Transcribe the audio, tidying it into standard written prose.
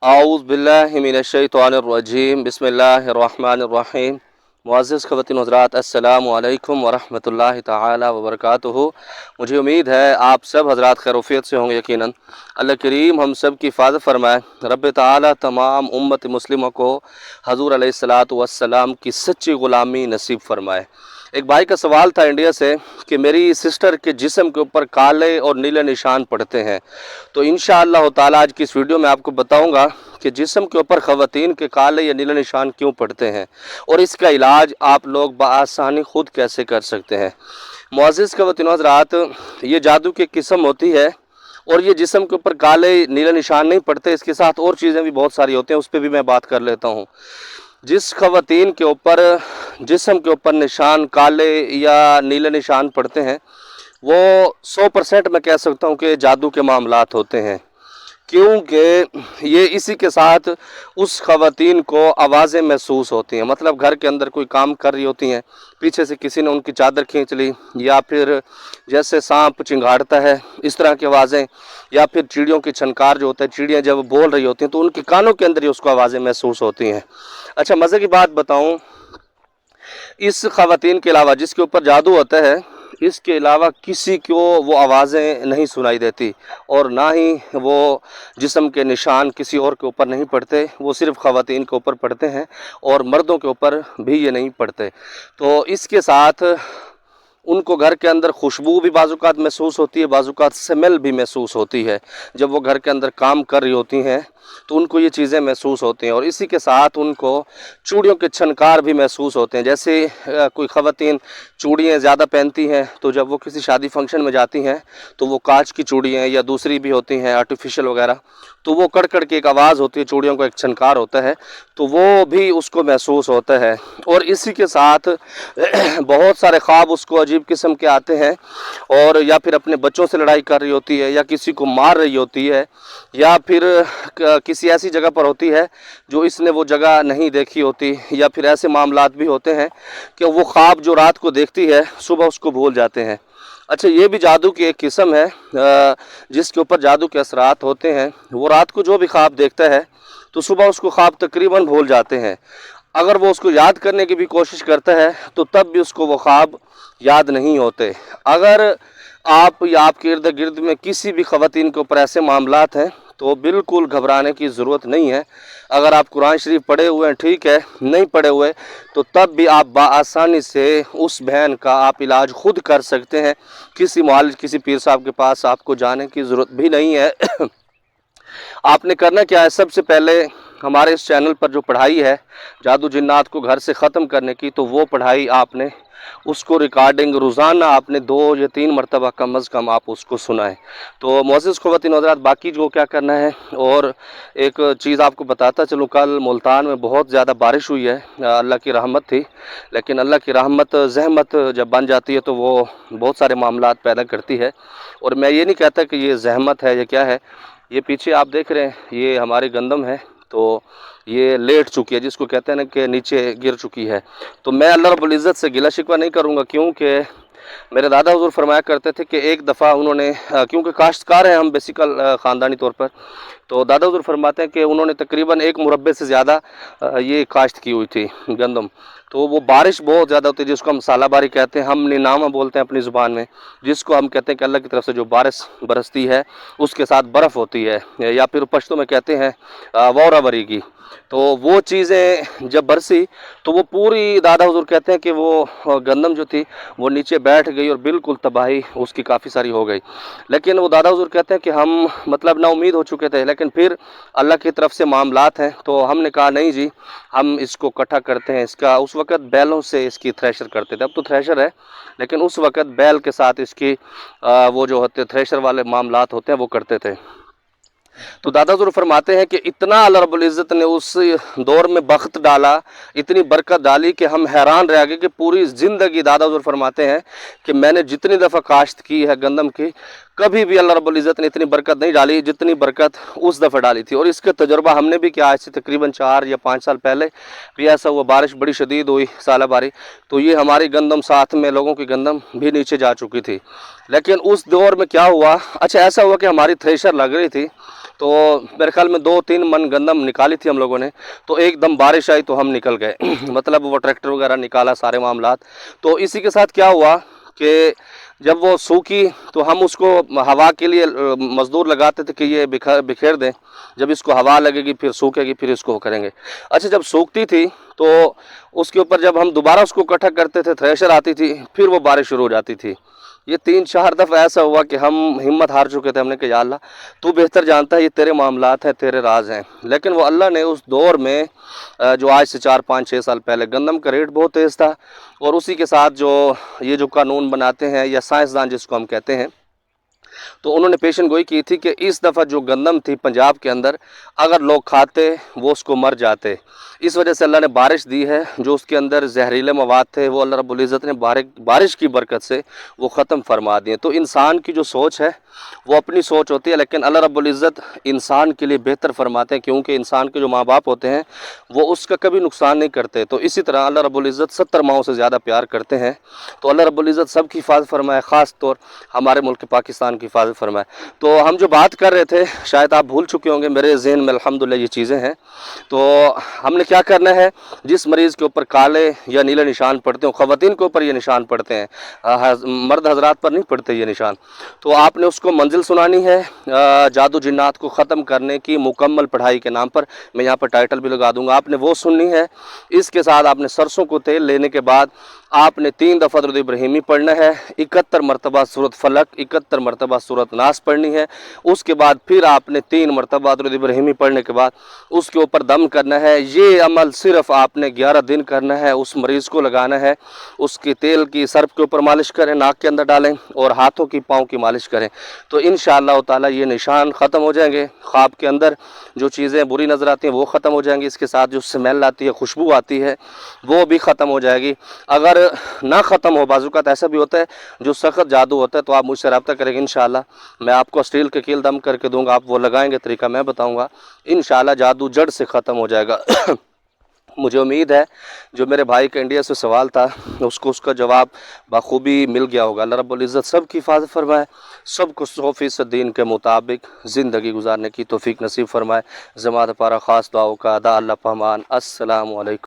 आऊज़ बिल्लाहि मिनश्शैतानिर्रजीम बिस्मिल्लाहिर्रहमानिर्रहीम। मुअज़्ज़िज़ ख़वातीन व हज़रात, अस्सलामु अलैकुम व रहमतुल्लाहि तआला व बरकातुहू। मुझे उम्मीद है आप सब हज़रात खैरियत से होंगे। यकीनन अल्लाह करीम हम सब की हिफाज़त फरमाए। रब ताला तमाम उम्मत मुस्लिमों को हज़ूर अलैहिस्सलातु वस्सलाम की सच्ची ग़ुलामी नसीब फरमाए। एक भाई का सवाल था इंडिया से कि मेरी सिस्टर के जिस्म के ऊपर काले और नीले निशान पड़ते हैं, तो इंशाअल्लाह ताला आज की इस वीडियो में आपको बताऊंगा कि जिस्म के ऊपर ख़वातीन के काले या नीले निशान क्यों पड़ते हैं और इसका इलाज आप लोग बआसानी ख़ुद कैसे कर सकते हैं। मुअज़्ज़िज़ ख़वातीन व हज़रात, ये जादू की किस्म होती है और ये जिस्म के ऊपर काले नीले निशान नहीं पड़ते, इसके साथ और चीज़ें भी बहुत सारी होती हैं, उस पर भी मैं बात कर लेता हूँ। जिस ख़वातीन के ऊपर जिस्म के ऊपर निशान काले या नीले निशान पड़ते हैं वो 100% मैं कह सकता हूँ कि जादू के मामलात होते हैं, क्योंकि ये इसी के साथ उस ख़वातीन को आवाज़ें महसूस होती हैं। मतलब घर के अंदर कोई काम कर रही होती हैं, पीछे से किसी ने उनकी चादर खींच ली, या फिर जैसे सांप चिंगाड़ता है इस तरह की आवाज़ें, या फिर चिड़ियों की छनकार जो होता है, चिड़ियाँ जब बोल रही होती हैं तो उनके कानों के अंदर ही उसको आवाज़ें महसूस होती हैं। अच्छा, मज़े की बात बताऊँ, इस ख़वातीन के अलावा जिसके ऊपर जादू होता है, इसके अलावा किसी को वो आवाज़ें नहीं सुनाई देती और ना ही वो जिस्म के निशान किसी और के ऊपर नहीं पड़ते, वो सिर्फ़ ख़वातीन के ऊपर पड़ते हैं और मर्दों के ऊपर भी ये नहीं पड़ते। तो इसके साथ उनको घर के अंदर खुशबू भी बाज़ात महसूस होती है, बाज़ात स्मेल भी महसूस होती है। जब वो घर के अंदर काम कर रही होती हैं तो उनको ये चीज़ें महसूस होती हैं और इसी के साथ उनको चूड़ियों के छनकार भी महसूस होते हैं। जैसे कोई ख़वातीन चूड़ियाँ ज़्यादा पहनती हैं तो जब वो किसी शादी फंक्शन में जाती हैं तो वो कांच की चूड़ियाँ या दूसरी भी होती हैं आर्टिफिशियल वगैरह, तो वो कड़ की एक आवाज़ होती है, चूड़ियों का एक छनकार होता है, तो वो भी उसको महसूस होता है। और इसी के साथ बहुत सारे ख्वाब उसको अजीब किस्म के आते हैं, और या फिर अपने बच्चों से लड़ाई कर रही होती है, या किसी को मार रही होती है, या फिर किसी ऐसी जगह पर होती है जो इसने वो जगह नहीं देखी होती, या फिर ऐसे मामलात भी होते हैं कि वो ख्वाब जो रात को देखती है सुबह उसको भूल जाते हैं। अच्छा, ये भी जादू की एक किस्म है जिसके ऊपर जादू के असरात होते हैं। वो रात को जो भी ख्वाब देखता है तो सुबह उसको ख्वाब तकरीबन भूल जाते हैं। अगर वो उसको याद करने की भी कोशिश करता है तो तब भी उसको वो ख्वाब याद नहीं होते। अगर आप या आपके इर्द गिर्द में किसी भी ख़वातीन के ऊपर ऐसे मामलात हैं तो बिल्कुल घबराने की ज़रूरत नहीं है। अगर आप कुरान शरीफ पढ़े हुए हैं ठीक है, नहीं पढ़े हुए तो तब भी आप बआसानी से उस बहन का आप इलाज ख़ुद कर सकते हैं। किसी मुआलिज किसी पीर साहब के पास आपको जाने की ज़रूरत भी नहीं है। आपने करना क्या है, सबसे पहले हमारे इस चैनल पर जो पढ़ाई है जादू जिन्नात को घर से ख़त्म करने की, तो वो पढ़ाई आपने उसको रिकॉर्डिंग रोज़ाना आपने 2 या 3 मरतबा कम अज़ कम आप उसको सुनाएं। तो मुअज़्ज़िज़ ख़वातीन हज़रात, बाकी जो क्या करना है, और एक चीज़ आपको बताता चलूँ, कल मुल्तान में बहुत ज़्यादा बारिश हुई है, अल्लाह की रहमत थी, लेकिन अल्लाह की रहमत ज़हमत जब बन जाती है तो वो बहुत सारे मामलात पैदा करती है। और मैं ये नहीं कहता कि ये ज़हमत है या क्या है, ये पीछे आप देख रहे हैं ये हमारी गंदम है, तो ये लेट चुकी है, जिसको कहते हैं ना कि नीचे गिर चुकी है। तो मैं अल्लाह रब्बुल इज़्ज़त से गिला शिकवा नहीं करूँगा, क्योंकि मेरे दादा हुज़ूर फरमाया करते थे कि एक दफ़ा उन्होंने क्योंकि काश्तकार हैं हम बेसिकल ख़ानदानी तौर पर, तो दादा हुज़ूर फरमाते हैं कि उन्होंने तकरीबन 1 मुरब्बे से ज़्यादा ये काश्त की हुई थी गंदम। तो वो बारिश बहुत ज़्यादा होती है जिसको हम सालाबारी कहते हैं, हम निनामा बोलते हैं अपनी ज़ुबान में, जिसको हम कहते हैं कि अल्लाह की तरफ से जो बारिश बरसती है उसके साथ बर्फ़ होती है, या फिर पश्तो में कहते हैं वौरा बरीगी। तो वो चीज़ें जब बरसी तो वो पूरी, दादा हुज़ूर कहते हैं कि वो गंदम जो थी वो नीचे बैठ गई और बिल्कुल तबाही उसकी काफ़ी सारी हो गई। लेकिन वो दादा हुज़ूर कहते हैं कि हम मतलब नाउम्मीद हो चुके थे, लेकिन फिर अल्लाह की तरफ से मामलात हैं, तो हमने कहा नहीं जी हम इसको इकट्ठा करते हैं। इसका उस वक़्त बैलों से इसकी थ्रेशर करते थे, अब तो थ्रेशर है, लेकिन उस वक़्त बैल के साथ इसकी वो जो होते थ्रेशर वाले मामलात होते हैं वो करते थे। तो दादा हुज़ूर फरमाते हैं कि इतना अल्लाह रब्बुल इज़्ज़त ने उस दौर में बख्त डाला, इतनी बरकत डाली कि हम हैरान रह गए कि पूरी ज़िंदगी, दादा हुज़ूर फरमाते हैं कि मैंने जितनी दफ़ा काश्त की है गंदम की, कभी भी अल्लाह रब्बुल इज़्ज़त ने इतनी बरकत नहीं डाली जितनी बरकत उस दफ़ा डाली थी। और इसका तजुर्बा हमने भी किया, आज से तकरीबन 4 या 5 साल पहले भी ऐसा हुआ, बारिश बड़ी शदीद हुई साला बारी, तो ये हमारी गंदम, साथ में लोगों की गंदम भी नीचे जा चुकी थी। लेकिन उस दौर में क्या हुआ, अच्छा ऐसा हुआ कि हमारी थ्रेशर लग रही थी, तो मेरे ख्याल में 2-3 मन गंदम निकाली थी हम लोगों ने, तो एकदम बारिश आई तो हम निकल गए मतलब वो ट्रैक्टर वगैरह निकाला, सारे मामलात। तो इसी के साथ क्या हुआ कि जब वो सूखी तो हम उसको हवा के लिए मज़दूर लगाते थे कि ये बिखेर दें, जब इसको हवा लगेगी फिर सूखेगी, फिर इसको करेंगे। अच्छा जब सूखती थी तो उसके ऊपर जब हम दोबारा उसको इकट्ठा करते थे, थ्रेशर आती थी, फिर वो बारिश शुरू हो जाती थी। ये 3-4 दफ़ा ऐसा हुआ कि हम हिम्मत हार चुके थे। हमने कहा या अल्लाह तू बेहतर जानता है, ये तेरे मामलात हैं, तेरे राज हैं। लेकिन वो अल्लाह ने उस दौर में जो आज से 4-5-6 साल पहले गंदम का रेट बहुत तेज़ था, और उसी के साथ जो ये जो कानून बनाते हैं या साइंसदान जिसको हम कहते हैं, तो उन्होंने पेशन गोई की थी कि इस दफ़ा जो गंदम थी पंजाब के अंदर, अगर लोग खाते वो उसको मर जाते। इस वजह से अल्लाह ने बारिश दी है, जो उसके अंदर जहरीले मवाद थे वो अल्लाह रब्बुल इज़्ज़त ने बारिश की बरकत से वो ख़त्म फरमा दिए। तो इंसान की जो सोच है वो अपनी सोच होती है, लेकिन अल्लाह रब्बुल इज़्ज़त इंसान के लिए बेहतर फरमाते हैं, क्योंकि इंसान के जो माँ बाप होते हैं वो उसका कभी नुकसान नहीं करते। तो इसी तरह अल्लाह रब्बुल इज़्ज़त 70 माओं से ज़्यादा प्यार करते हैं। तो अल्लाह रब्बुल इज़्ज़त सबकी हिफाज़त फरमाए, ख़ास तौर हमारे मुल्क पाकिस्तान की हिफाज़त फरमाए। तो हम जो बात कर रहे थे शायद आप भूल चुके होंगे, मेरे ज़हन में अल्हम्दुलिल्लाह ये चीज़ें हैं। तो हमने क्या करना है, जिस मरीज़ के ऊपर काले या नीले निशान पड़ते हो, ख़वातीन के ऊपर ये निशान पड़ते हैं, मर्द हजरात पर नहीं पड़ते ये निशान, तो आपने उसको मंजिल सुनानी है जादू जिन्नात को ख़त्म करने की मुकम्मल पढ़ाई के नाम पर। मैं यहाँ पर टाइटल भी लगा दूँगा, आपने वो सुननी है। इसके साथ आपने सरसों को तेल लेने के बाद आपने 3 दफ़ा दुरूद इब्राहिमी पढ़ना है, 71 मरतबा सूरत फलक, 71 मरतबा सूरत नास पढ़नी है। उसके बाद फिर आपने 3 मरतबा दुरूद इब्राहिमी पढ़ने के बाद उसके ऊपर दम करना है। ये अमल सिर्फ़ आपने 11 दिन करना है, उस मरीज़ को लगाना है, उसकी तेल की सर्फ के ऊपर मालिश करें, नाक के अंदर डालें और हाथों की पाँव की मालिश करें, तो इंशाअल्लाह ताला ये निशान ख़त्म हो जाएंगे। ख्वाब के अंदर जो चीज़ें बुरी नज़र आती हैं वो ख़त्म हो जाएंगी, इसके साथ जो स्मेल आती है, खुशबू आती है, वो भी ख़त्म हो जाएगी। अगर ना ख़त्म हो, बाज़ूक़ात ऐसा भी होता है जो सख्त जादू होता है, तो आप मुझसे रब्ता करेंगे इंशाअल्लाह, मैं आपको स्टील के कील दम करके दूंगा, आप वो लगाएंगे, तरीका मैं बताऊंगा, इंशाअल्लाह जादू जड़ से ख़त्म हो जाएगा। मुझे उम्मीद है जो मेरे भाई का इंडिया से सवाल था उसको उसका जवाब बखूबी मिल गया होगा। अल्लाह रब्बुल इज़्ज़त सब की हिफाज़त फरमाए, सबको 100% दीन के मुताबिक ज़िंदगी गुजारने की तौफीक नसीब फरमाए। ज़मात पारा ख़ास दुआओं का अदा अल्लाह पहमान। अस्सलामु अलैकुम।